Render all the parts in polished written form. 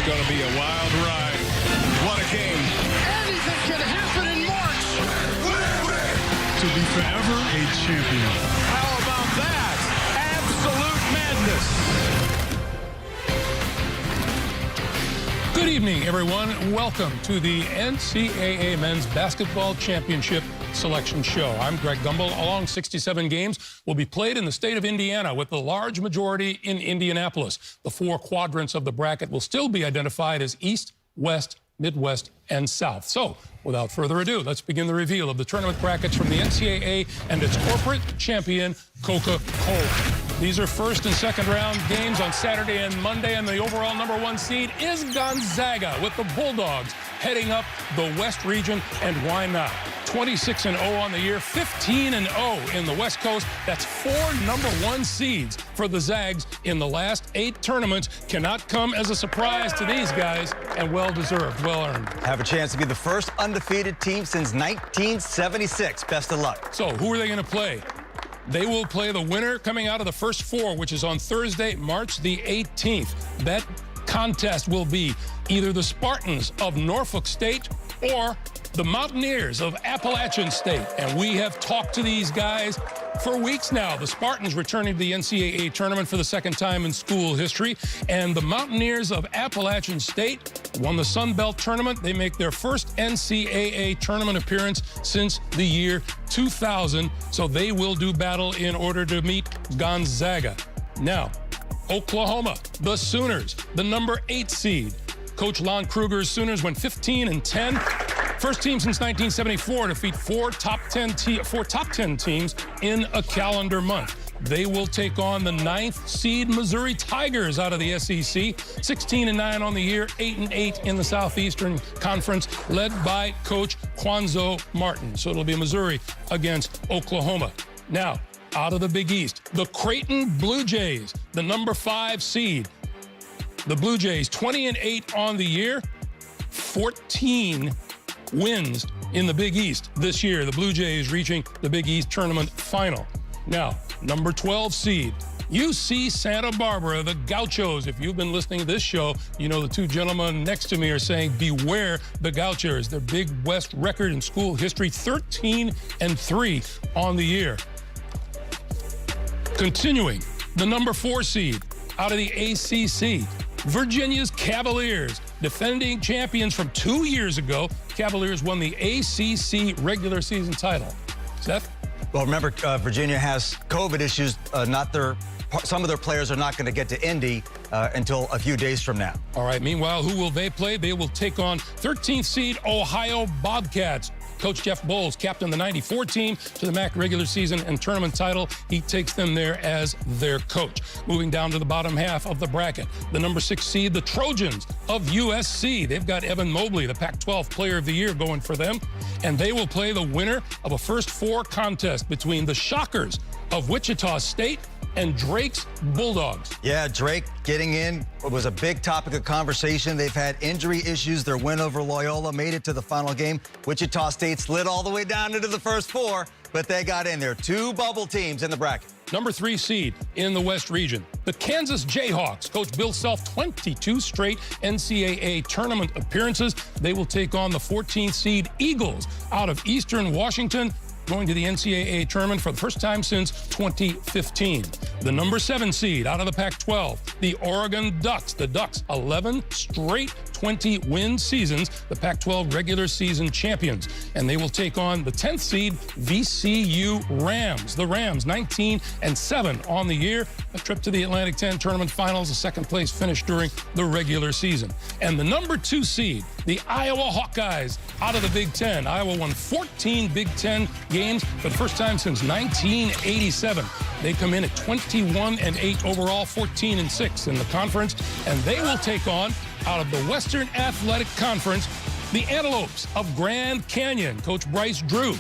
going to be a wild ride. What a game. Anything can happen in March. To be forever a champion. How about that? Absolute madness. Good evening, everyone. Welcome to the NCAA Men's Basketball Championship Selection Show. I'm Greg Gumbel. Along 67 games will be played in the state of Indiana, with the large majority in Indianapolis. The four quadrants of the bracket will still be identified as East, West, Midwest, and South. So, without further ado, let's begin the reveal of the tournament brackets from the NCAA and its corporate champion, Coca-Cola. These are first and second round games on Saturday and Monday, and the overall #1 seed is Gonzaga, with the Bulldogs heading up the West region. And why not? 26-0 on the year, 15-0 in the West Coast. That's 4 #1 seeds for the Zags in the last 8 tournaments. Cannot come as a surprise to these guys, and well-deserved, well-earned. Have a chance to be the first undefeated team since 1976. Best of luck. So who are they going to play? They will play the winner coming out of the first 4, which is on Thursday, March the 18th. That contest will be either the Spartans of Norfolk State or the Mountaineers of Appalachian State. And we have talked to these guys for weeks now. The Spartans returning to the NCAA tournament for the second time in school history. And the Mountaineers of Appalachian State won the Sun Belt tournament. They make their first NCAA tournament appearance since the year 2000. So they will do battle in order to meet Gonzaga. Now, Oklahoma, the Sooners, the #8 seed. Coach Lon Kruger's Sooners went 15-10. First team since 1974 to defeat 4 top 10 teams in a calendar month. They will take on the 9th seed Missouri Tigers out of the SEC. 16-9 on the year, 8-8 in the Southeastern Conference, led by Coach Quanzo Martin. So it'll be Missouri against Oklahoma. Now, out of the Big East, the Creighton Blue Jays, the #5 seed. The Blue Jays, 20-8 on the year, 14 wins in the Big East this year. The Blue Jays reaching the Big East tournament final. Now, #12 seed, UC Santa Barbara, the Gauchos. If you've been listening to this show, you know the two gentlemen next to me are saying, beware the Gauchos. Their Big West record in school history, 13-3 on the year. Continuing, the #4 seed out of the ACC, Virginia's Cavaliers, defending champions from 2 years ago. Cavaliers won the ACC regular season title. Seth? Well, remember, Virginia has COVID issues. Some of their players are not going to get to Indy until a few days from now. All right, meanwhile, who will they play? They will take on 13th seed Ohio Bobcats. Coach Jeff Bowles captained the '94 team to the MAC regular season and tournament title. He takes them there as their coach. Moving down to the bottom half of the bracket, the #6 seed, the Trojans of USC. They've got Evan Mobley, the Pac-12 Player of the Year, going for them. And they will play the winner of a first 4 contest between the Shockers of Wichita State and Drake's Bulldogs. Yeah, Drake getting in was a big topic of conversation. They've had injury issues. Their win over Loyola made it to the final game. Wichita State slid all the way down into the first 4, but they got in there. 2 bubble teams in the bracket. #3 seed in the West region, the Kansas Jayhawks. Coach Bill Self, 22 straight NCAA tournament appearances. They will take on the 14th seed Eagles out of Eastern Washington, going to the NCAA tournament for the first time since 2015. The #7 seed out of the Pac-12, the Oregon Ducks. The Ducks, 11 straight 20-win seasons, the Pac-12 regular season champions. And they will take on the 10th seed VCU Rams. The Rams, 19-7 on the year. A trip to the Atlantic 10 tournament finals, a second-place finish during the regular season. And the #2 seed, the Iowa Hawkeyes out of the Big Ten. Iowa won 14 Big Ten games for the first time since 1987. They come in at 21-8 overall, 14-6 in the conference, and they will take on, out of the Western Athletic Conference, the Antelopes of Grand Canyon. Coach Bryce Drew,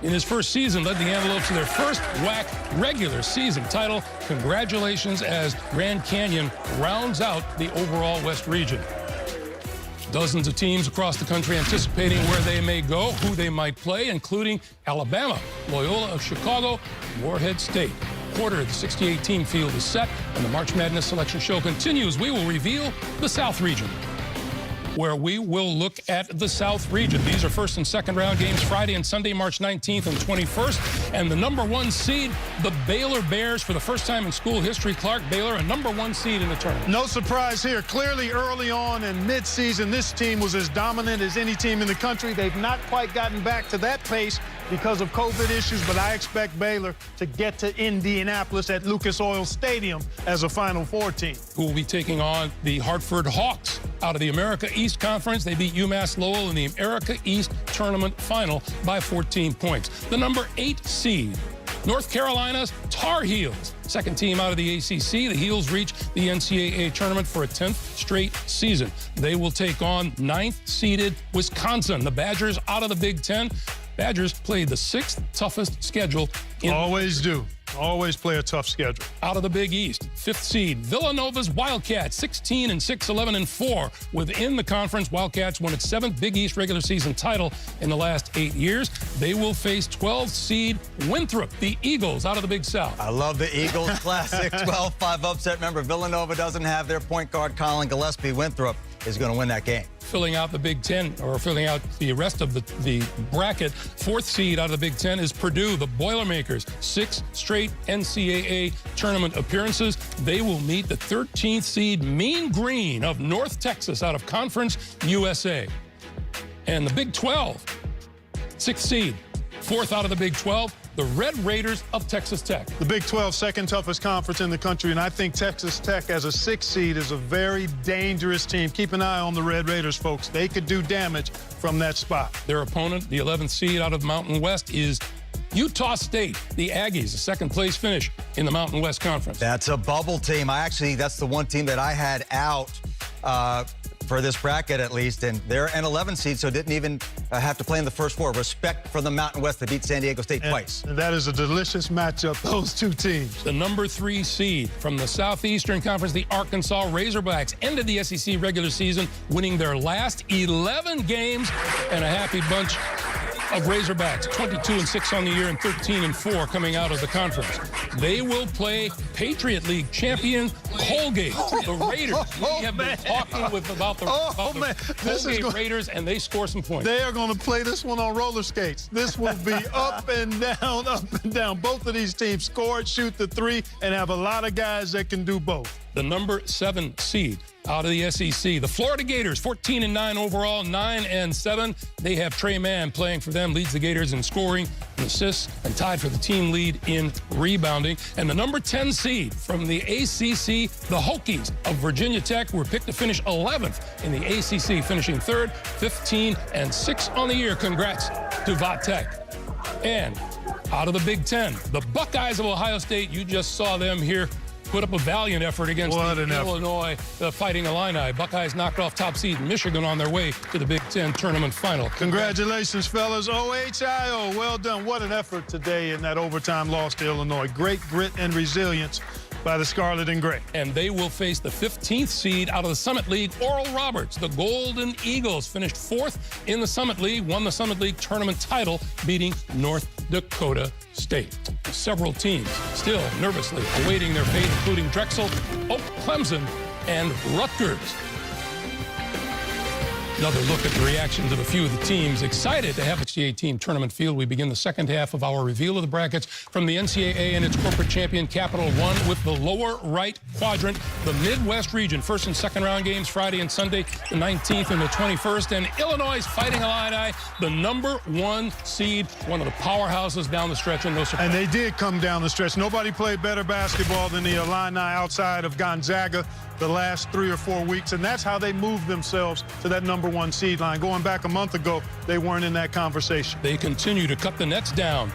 in his first season, led the Antelopes to their first WAC regular season title. Congratulations, as Grand Canyon rounds out the overall West region. Dozens of teams across the country anticipating where they may go, who they might play, including Alabama, Loyola of Chicago, Morehead State. Quarter of the 68-team field is set, and the March Madness Selection Show continues. We will reveal the South region. where we will look at the South region. These are first and second round games Friday and Sunday, March 19th and 21st. And the number 1 seed, the Baylor Bears, for the first time in school history. Clark, Baylor, a number 1 seed in the tournament. No surprise here. Clearly early on in mid-season, this team was as dominant as any team in the country. They've not quite gotten back to that pace because of COVID issues, but I expect Baylor to get to Indianapolis at Lucas Oil Stadium as a Final Four team. Who will be taking on the Hartford Hawks out of the America East Conference. They beat UMass Lowell in the America East Tournament Final by 14 points. The number 8 seed, North Carolina's Tar Heels. Second team out of the ACC. The Heels reach the NCAA tournament for a 10th straight season. They will take on 9th-seeded Wisconsin. The Badgers out of the Big Ten. Badgers played the 6th toughest schedule. Always do. Always play a tough schedule. Out of the Big East, 5th seed, Villanova's Wildcats, 16-6, 11-4 within the conference. Wildcats won its 7th Big East regular season title in the last 8 years. They will face 12th seed Winthrop, the Eagles, out of the Big South. I love the Eagles classic 12-5 upset. Remember, Villanova doesn't have their point guard Colin Gillespie. Winthrop is going to win that game. Filling out the Big Ten, or filling out the rest of the bracket, 4th seed out of the Big Ten is Purdue, the Boilermakers. 6 straight NCAA tournament appearances. They will meet the 13th seed Mean Green of North Texas out of Conference USA. And the Big 12, 6th seed, 4th out of the Big 12, the Red Raiders of Texas Tech. The Big 12, second toughest conference in the country, and I think Texas Tech as a 6th seed is a very dangerous team. Keep an eye on the Red Raiders, folks. They could do damage from that spot. Their opponent, the 11th seed out of Mountain West, is Utah State, the Aggies, a 2nd place finish in the Mountain West Conference. That's a bubble team. That's the one team that I had out for this bracket at least, and they're an 11 seed, so didn't even have to play in the first 4. Respect for the Mountain West that beat San Diego State twice. And that is a delicious matchup, those two teams. The number 3 seed from the Southeastern Conference, the Arkansas Razorbacks, ended the SEC regular season winning their last 11 games, and a happy bunch of Razorbacks, 22-6 on the year and 13-4 coming out of the conference. They will play Patriot League champion Colgate, the Raiders. We have been talking about the Colgate Raiders, and they score some points. They are going to play this one on roller skates. This will be up and down, up and down. Both of these teams score, shoot the 3, and have a lot of guys that can do both. The number 7 seed out of the SEC, the Florida Gators, 14-9 overall, 9-7. They have Trey Mann playing for them, leads the Gators in scoring and assists, and tied for the team lead in rebounding. And the number 10 seed from the ACC, the Hokies of Virginia Tech, were picked to finish 11th in the ACC, finishing 3rd, 15-6 on the year. Congrats to Va Tech. And out of the Big Ten, the Buckeyes of Ohio State, you just saw them here put up a valiant effort against Illinois Fighting Illini. Buckeyes knocked off top seed Michigan on their way to the Big Ten tournament final. Congratulations, fellas. OHIO, well done. What an effort today in that overtime loss to Illinois. Great grit and resilience by the Scarlet and Gray. And they will face the 15th seed out of the Summit League, Oral Roberts. The Golden Eagles finished 4th in the Summit League, won the Summit League tournament title, beating North Dakota State. Several teams still nervously awaiting their fate, including Drexel, Oak, Clemson, and Rutgers. Another look at the reactions of a few of the teams excited to have a NCAA team tournament field. We begin the second half of our reveal of the brackets from the NCAA and its corporate champion, Capital One, with the lower right quadrant, the Midwest region. First and second round games Friday and Sunday, the 19th and the 21st. And Illinois Fighting Illini, the number 1 seed, one of the powerhouses down the stretch, and no surprise. And they did come down the stretch. Nobody played better basketball than the Illini outside of Gonzaga the last 3 or 4 weeks, and that's how they moved themselves to that number 1 seed line. Going back a month ago, they weren't in that conversation. They continue to cut the nets down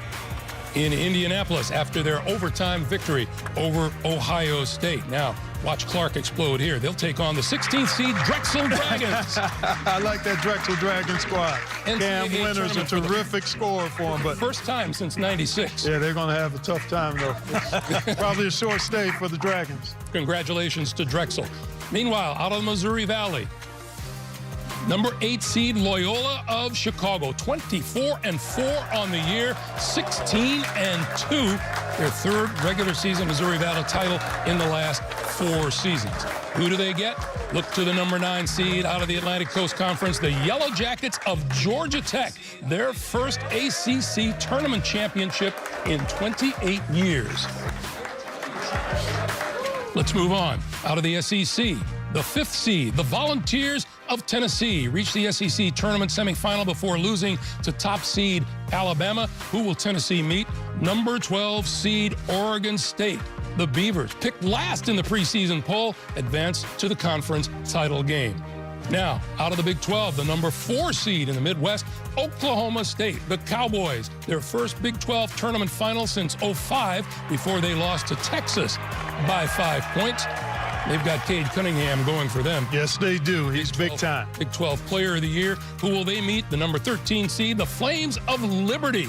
in Indianapolis after their overtime victory over Ohio State. Now, watch Clark explode here. They'll take on the 16th seed Drexel Dragons. I like that Drexel Dragon squad. Cam Winters, a terrific scorer for them. But first time since '96. Yeah, they're going to have a tough time, though. Probably a short stay for the Dragons. Congratulations to Drexel. Meanwhile, out of the Missouri Valley, number 8 seed Loyola of Chicago, 24-4 on the year, 16-2, their 3rd regular season Missouri Valley title in the last 4 seasons. Who do they get? Look to the number 9 seed out of the Atlantic Coast Conference, the Yellow Jackets of Georgia Tech. Their first ACC tournament championship in 28 years. Let's move on. Out of the SEC, the 5th seed, the Volunteers of Tennessee, reached the SEC tournament semifinal before losing to top seed Alabama. Who will Tennessee meet? Number 12 seed Oregon State. The Beavers, picked last in the preseason poll, advanced to the conference title game. Now, out of the Big 12, the number 4 seed in the Midwest, Oklahoma State, the Cowboys, their first Big 12 tournament final since '05 before they lost to Texas by 5 points. They've got Cade Cunningham going for them. Yes, they do. He's big time. Big 12 Player of the Year. Who will they meet? The number 13 seed, the Flames of Liberty.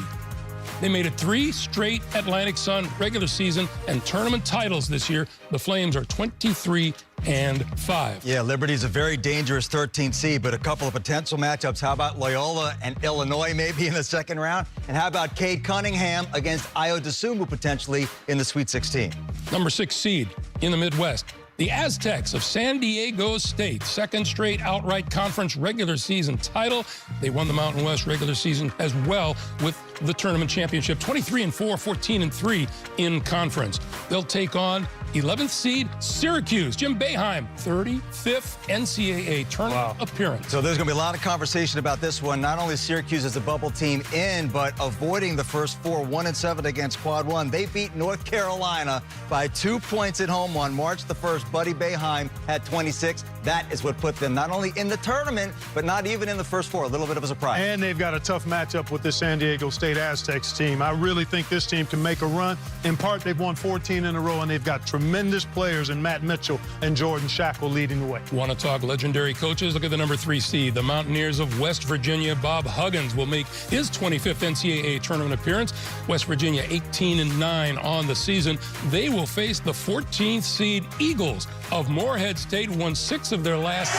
They made it 3 straight Atlantic Sun regular season and tournament titles this year. The Flames are 23-5. Yeah, Liberty's a very dangerous 13th seed, but a couple of potential matchups. How about Loyola and Illinois maybe in the second round? And how about Cade Cunningham against Ayo Dosunmu potentially in the Sweet 16? Number 6 seed in the Midwest, the Aztecs of San Diego State, second straight outright conference regular season title. They won the Mountain West regular season as well with the tournament championship, 23-4, 14-3 in conference. They'll take on 11th seed Syracuse. Jim Boeheim, 35th NCAA tournament appearance. So there's going to be a lot of conversation about this one. Not only Syracuse as a bubble team in, but avoiding the first 4, 1-7 against Quad 1. They beat North Carolina by 2 points at home on March the 1st. Buddy Boeheim had 26. That is what put them not only in the tournament, but not even in the first 4. A little bit of a surprise. And they've got a tough matchup with the San Diego State Aztecs team. I really think this team can make a run. In part, they've won 14 in a row, and they've got tremendous players in Matt Mitchell and Jordan Shackle leading the way. Want to talk legendary coaches? Look at the number 3 seed. The Mountaineers of West Virginia. Bob Huggins will make his 25th NCAA tournament appearance. West Virginia 18-9 on the season. They will face the 14th seed Eagles of Morehead State, who won 16 of their last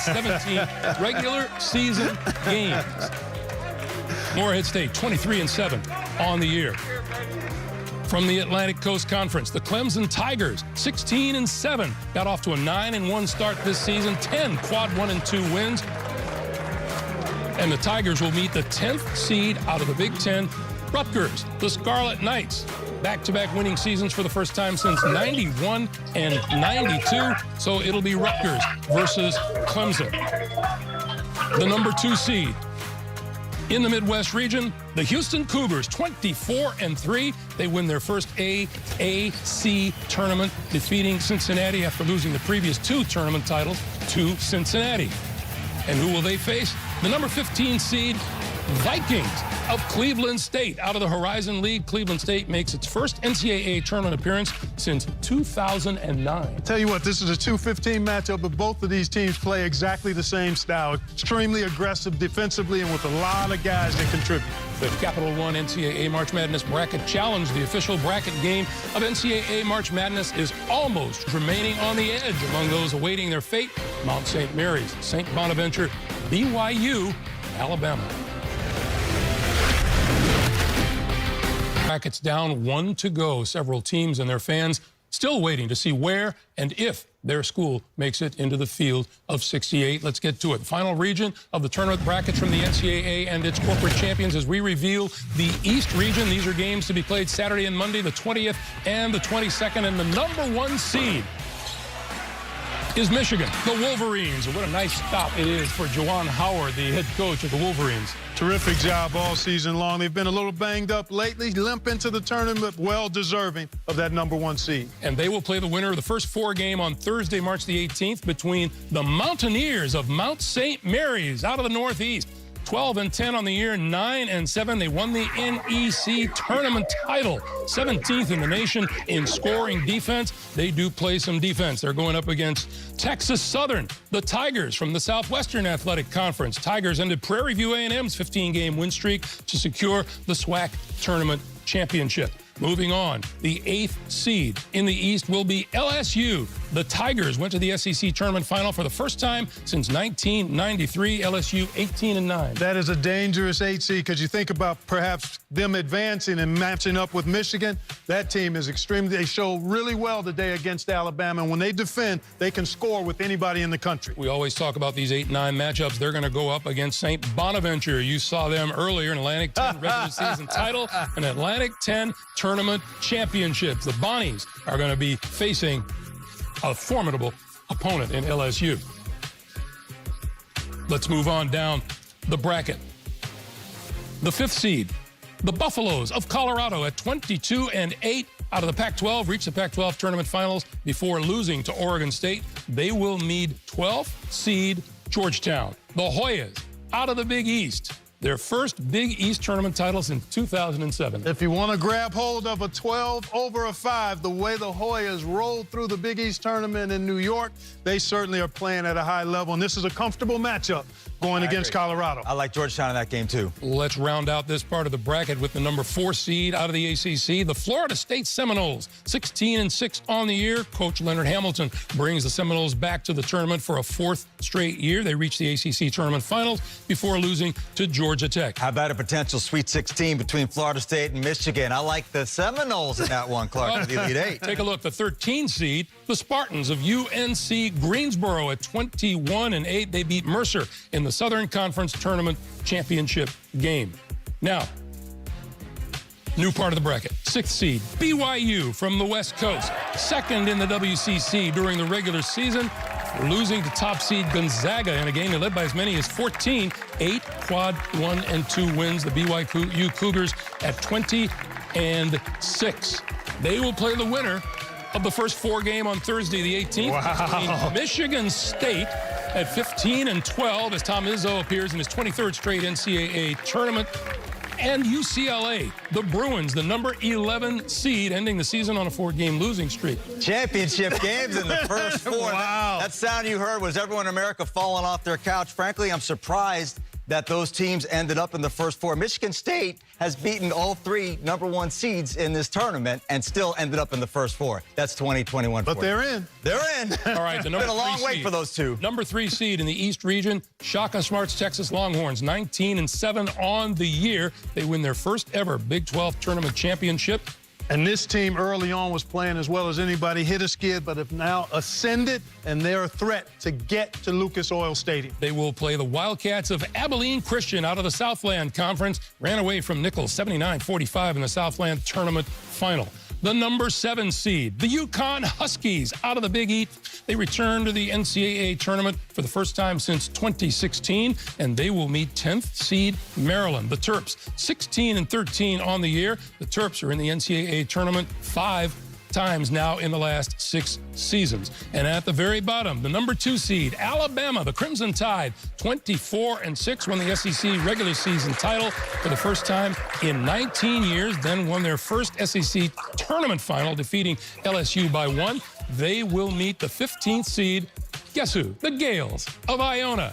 17 regular season games. Morehead State 23-7 on the year. From the Atlantic Coast Conference, the Clemson Tigers 16-7, got off to a 9-1 start this season, 10 quad 1 and 2 wins. And the Tigers will meet the 10th seed out of the Big Ten, Rutgers, the Scarlet Knights. Back-to-back winning seasons for the first time since 91 and 92. So it'll be Rutgers versus Clemson. The number 2 seed in the Midwest region, the Houston Cougars, 24-3. They win their first AAC tournament, defeating Cincinnati after losing the previous 2 tournament titles to Cincinnati. And who will they face? The number 15 seed, Vikings of Cleveland State. Out of the Horizon League, Cleveland State makes its first NCAA tournament appearance since 2009. Tell you what, this is a 2-15 matchup, but both of these teams play exactly the same style. Extremely aggressive defensively and with a lot of guys that contribute. The Capital One NCAA March Madness Bracket Challenge, the official bracket game of NCAA March Madness, is almost remaining on the edge among those awaiting their fate. Mount St. Mary's, St. Bonaventure, BYU, Alabama. Brackets down, 1 to go. Several teams and their fans still waiting to see where and if their school makes it into the field of 68. Let's get to it. Final region of the tournament brackets from the NCAA and its corporate champions as we reveal the East region. These are games to be played Saturday and Monday, the 20th and the 22nd. And the number 1 seed is Michigan, the Wolverines. What a nice stop it is for Juwan Howard, the head coach of the Wolverines. Terrific job all season long. They've been a little banged up lately, limp into the tournament, well deserving of that number 1 seed. And they will play the winner of the first 4 game on Thursday, March the 18th, between the Mountaineers of Mount St. Mary's out of the Northeast. 12-10 on the year, 9-7. They won the NEC tournament title, 17th in the nation in scoring defense. They do play some defense. They're going up against Texas Southern, the Tigers from the Southwestern Athletic Conference. Tigers ended Prairie View A&M's 15-game win streak to secure the SWAC tournament championship. Moving on, the 8th seed in the East will be LSU. The Tigers went to the SEC tournament final for the first time since 1993. LSU 18-9. That is a dangerous 8 seed because you think about perhaps them advancing and matching up with Michigan. That team is extremely, they show really well today against Alabama. And when they defend, they can score with anybody in the country. We always talk about these 8-9 matchups. They're going to go up against St. Bonaventure. You saw them earlier in Atlantic 10 regular season title and Atlantic 10 tournament championships. The Bonnies are going to be facing a formidable opponent in LSU. Let's move on down the bracket. The 5th seed, the Buffaloes of Colorado at 22-8 out of the Pac-12, reach the Pac-12 tournament finals before losing to Oregon State. They will meet 12th seed Georgetown. The Hoyas out of the Big East. Their first Big East tournament title since 2007. If you want to grab hold of a 12 over a 5, the way the Hoyas rolled through the Big East tournament in New York, they certainly are playing at a high level, and this is a comfortable matchup going against Colorado. I like Georgetown in that game, too. Let's round out this part of the bracket with the number 4 seed out of the ACC, the Florida State Seminoles, 16-6 on the year. Coach Leonard Hamilton brings the Seminoles back to the tournament for a 4th straight year. They reach the ACC tournament finals before losing to Georgia Tech. How about a potential Sweet 16 between Florida State and Michigan? I like the Seminoles in that one, Clark, for the Elite 8. Take a look. The 13 seed, the Spartans of UNC Greensboro at 21-8. They beat Mercer in the Southern Conference Tournament Championship game. Now, new part of the bracket. 6th seed, BYU from the West Coast. 2nd in the WCC during the regular season. Losing to top seed Gonzaga in a game they led by as many as 14. 8 quad 1 and 2 wins. The BYU Cougars at 20-6. They will play the winner of the first 4 game on Thursday, the 18th. Wow. Michigan State at 15-12 as Tom Izzo appears in his 23rd straight NCAA tournament. And UCLA, the Bruins, the number 11 seed, ending the season on a 4-game losing streak. Championship games in the first 4. Wow. That sound you heard was everyone in America falling off their couch. Frankly, I'm surprised that those teams ended up in the first 4. Michigan State has beaten all 3 number 1 seeds in this tournament and still ended up in the first 4. That's 2021. But they're in. They're in. All right, the number 3 been a long wait seed, for those 2. Number 3 seed in the East region, Shaka Smart's Texas Longhorns, 19-7 on the year. They win their first ever Big 12 tournament championship. And this team early on was playing as well as anybody, hit a skid, but have now ascended, and they're a threat to get to Lucas Oil Stadium. They will play the Wildcats of Abilene Christian out of the Southland Conference. Ran away from Nichols 79-45 in the Southland Tournament Final. The number 7 seed, the UConn Huskies out of the Big East. They return to the NCAA tournament for the first time since 2016, and they will meet 10th seed Maryland. The Terps, 16-13 on the year. The Terps are in the NCAA tournament 5 times now in the last 6 seasons. And at the very bottom, the number 2 seed, Alabama, the Crimson Tide, 24-6, won the SEC regular season title for the first time in 19 years, then won their first SEC tournament final, defeating LSU by 1. They will meet the 15th seed, guess who? The Gales of Iona.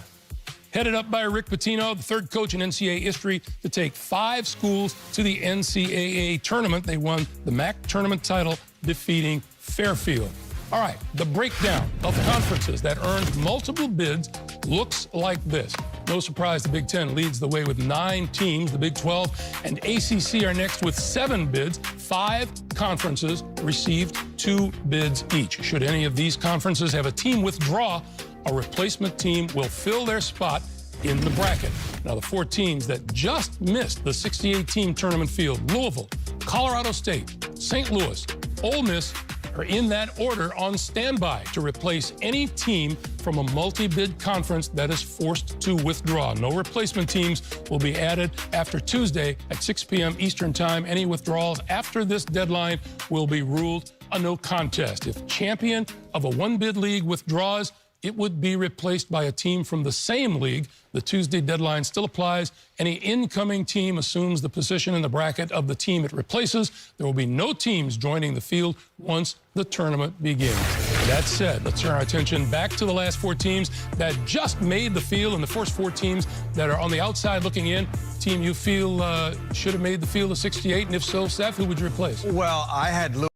Headed up by Rick Pitino, the 3rd coach in NCAA history to take 5 schools to the NCAA tournament. They won the MAC tournament title, defeating Fairfield. All right, the breakdown of conferences that earned multiple bids looks like this. No surprise, the Big Ten leads the way with 9 teams. The Big 12 and ACC are next with 7 bids. 5 conferences received 2 bids each. Should any of these conferences have a team withdraw, a replacement team will fill their spot in the bracket. Now, the 4 teams that just missed the 68-team tournament field, Louisville, Colorado State, St. Louis, Ole Miss, are in that order on standby to replace any team from a multi-bid conference that is forced to withdraw. No replacement teams will be added after Tuesday at 6 p.m. Eastern Time. Any withdrawals after this deadline will be ruled a no contest. If champion of a 1-bid league withdraws, it would be replaced by a team from the same league. The Tuesday deadline still applies. Any incoming team assumes the position in the bracket of the team it replaces. There will be no teams joining the field once the tournament begins. That said, let's turn our attention back to the last 4 teams that just made the field, and the first 4 teams that are on the outside looking in. Team you feel should have made the field of 68, and if so, Seth, who would you replace? Well, I had